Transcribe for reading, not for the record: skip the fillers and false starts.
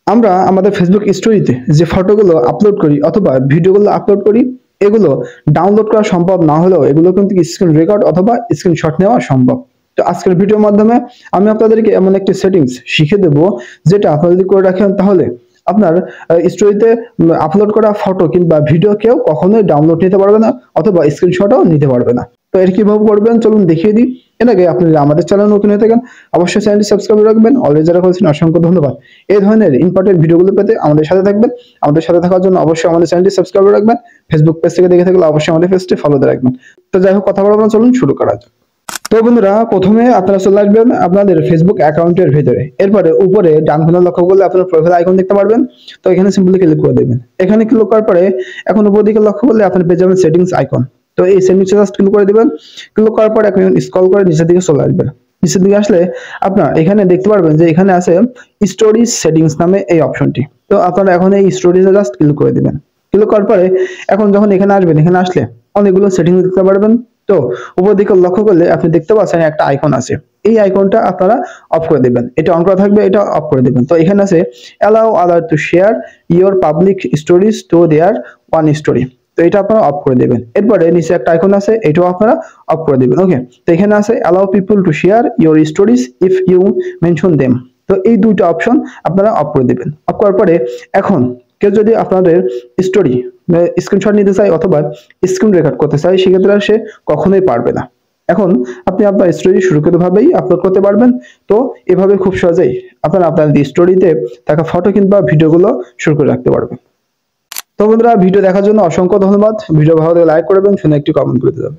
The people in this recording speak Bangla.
আমরা আমাদের ফেসবুক স্টোরিতে যে ফটোগুলো আপলোড করি অথবা ভিডিওগুলো আপলোড করি, এগুলো ডাউনলোড করা সম্ভব না হলেও এগুলো কিন্তু স্ক্রিন রেকর্ড অথবা স্ক্রিনশট নেওয়া সম্ভব। তো আজকের ভিডিওর মাধ্যমে আমি আপনাদেরকে এমন একটি সেটিংস শিখিয়ে দেবো, যেটা আপনারা যদি করে রাখেন তাহলে আপনার স্টোরিতে আপলোড করা ফটো কিংবা ভিডিও কেউ কখনোই ডাউনলোড নিতে পারবে না অথবা স্ক্রিনশটও নিতে পারবে না। তো এর কিভাবে করবেন চলুন দেখিয়ে দিই। এর আগে আপনি যদি আমাদের চ্যানেল নতুন হয়ে থাকেন অবশ্যই চ্যানেলটি সাবস্ক্রাইব রাখবেন। অলরেডি যারা করেছেন অসংখ্য ধন্যবাদ। এই ধরনের ইম্পর্টেন্ট ভিডিওগুলো পেতে আমাদের সাথে থাকবেন। আমাদের সাথে থাকার জন্য অবশ্যই আমাদের চ্যানেলটি সাবস্ক্রাইব রাখবেন। ফেসবুক পেজ থেকে দেখে থাকলে অবশ্যই আমাদের পেজটি ফলোতে রাখবেন। তো যাই হোক, কথা বলবো না, চলুন শুরু করা যাক। তো বন্ধুরা, প্রথমে আপনারা চলে আসবেন আপনাদের ফেসবুক অ্যাকাউন্টের ভিতরে। এরপরে উপরে ডান কোণে লক্ষ্য করলে আপনারা প্রোফাইল আইকন দেখতে পারবেন। তো এখানে সিম্পলি ক্লিক করে দেবেন। এখানে ক্লিক করার পরে এখন উপর দিকে লক্ষ্য করলে আপনারা পেয়ে যাবেন সেটিংস আইকন। তো এই সেটিংসে জাস্ট ক্লিক করে দিবেন। ক্লিক করার পরে এখন স্ক্রল করে নিচের দিকে চলে আসবেন। নিচের দিকে আসলে আপনারা এখানে দেখতে পারবেন যে এখানে আছে স্টোরিজ সেটিংস নামে এই অপশনটি। তো আপনারা এখন এই স্টোরিজে জাস্ট ক্লিক করে দিবেন। ক্লিক করার পরে এখন যখন এখানে আসবেন, এখানে আসলে অনেকগুলো সেটিংস দেখতে পারবেন। তো উপর দিকে লক্ষ্য করলে আপনি দেখতে পাচ্ছেন একটা আইকন আছে। এই আইকনটা আপনারা অফ করে দিবেন। এটা অন করা থাকবে, এটা অফ করে দিবেন। তো এখানে আছে allow other two share your public stories to their one story. তো এটা আপনারা অফ করে দিবেন। এরপরে নিচে একটা আইকন আছে, এটাও আপনারা অফ করে দিবেন। ওকে, তো এখানে আছে allow people to share your stories if you mention them. তো এই দুইটা অপশন আপনারা অফ করে দিবেন। অফ করার পরে এখন কেউ যদি আপনাদের স্টোরি স্ক্রিনশট নিতে চায় অথবা স্ক্রিন রেকর্ড করতে চায়, সেক্ষেত্রে সে কখনোই পারবে না। এখন আপনি আপনার স্টোরি সুরক্ষিতভাবেই আপলোড করতে পারবেন। তো এভাবে খুব সহজেই আপনারা আপনার স্টোরিতে থাকা ফটো কিংবা ভিডিওগুলো সুরক্ষিত রাখতে পারবেন। তো বন্ধুরা, ভিডিও দেখার জন্য অসংখ্য ধন্যবাদ। ভিডিও ভালো লাগলে লাইক করবেন, শুনে একটি কমেন্ট করে দেবেন।